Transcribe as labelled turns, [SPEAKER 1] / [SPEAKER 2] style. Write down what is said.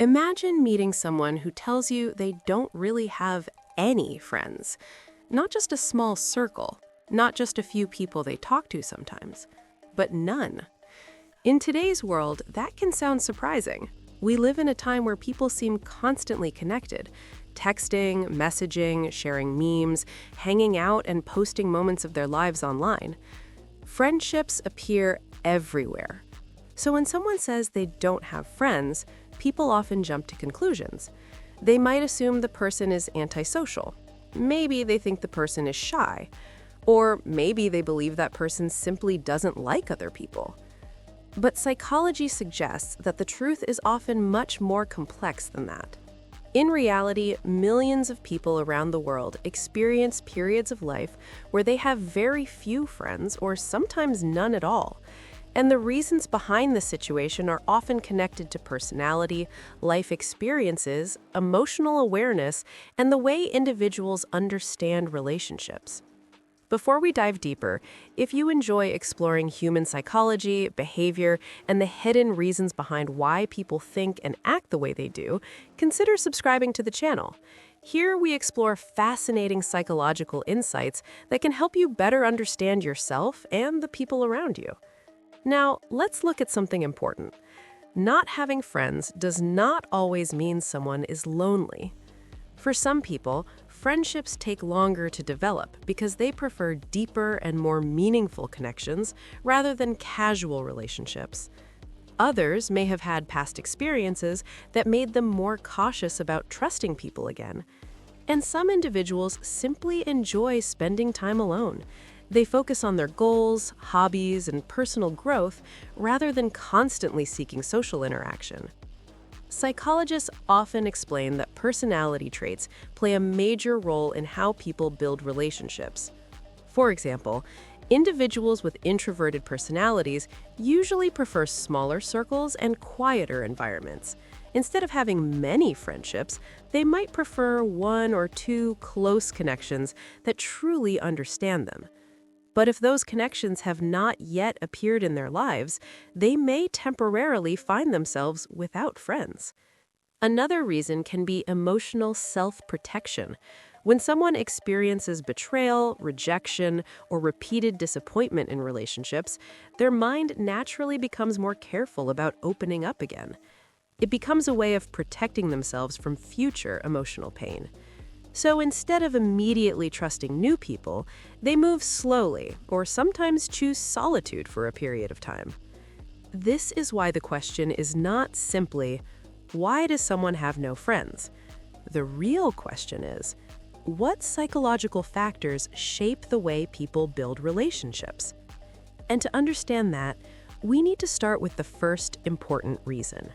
[SPEAKER 1] Imagine meeting someone who tells you they don't really have any friends. Not just a small circle, not just a few people they talk to sometimes, but none. In today's world, that can sound surprising. We live in a time where people seem constantly connected, texting, messaging, sharing memes, hanging out, and posting moments of their lives online. Friendships appear everywhere. So when someone says they don't have friends, people often jump to conclusions. They might assume the person is antisocial. Maybe they think the person is shy. Or maybe they believe that person simply doesn't like other people. But psychology suggests that the truth is often much more complex than that. In reality, millions of people around the world experience periods of life where they have very few friends or sometimes none at all. And the reasons behind the situation are often connected to personality, life experiences, emotional awareness, and the way individuals understand relationships. Before we dive deeper, if you enjoy exploring human psychology, behavior, and the hidden reasons behind why people think and act the way they do, consider subscribing to the channel. Here we explore fascinating psychological insights that can help you better understand yourself and the people around you. Now, let's look at something important. Not having friends does not always mean someone is lonely. For some people, friendships take longer to develop because they prefer deeper and more meaningful connections rather than casual relationships. Others may have had past experiences that made them more cautious about trusting people again. And some individuals simply enjoy spending time alone. They focus on their goals, hobbies, and personal growth rather than constantly seeking social interaction. Psychologists often explain that personality traits play a major role in how people build relationships. For example, individuals with introverted personalities usually prefer smaller circles and quieter environments. Instead of having many friendships, they might prefer one or two close connections that truly understand them. But if those connections have not yet appeared in their lives, they may temporarily find themselves without friends. Another reason can be emotional self-protection. When someone experiences betrayal, rejection, or repeated disappointment in relationships, their mind naturally becomes more careful about opening up again. It becomes a way of protecting themselves from future emotional pain. So instead of immediately trusting new people, they move slowly or sometimes choose solitude for a period of time. This is why the question is not simply, why does someone have no friends? The real question is, what psychological factors shape the way people build relationships? And to understand that, we need to start with the first important reason: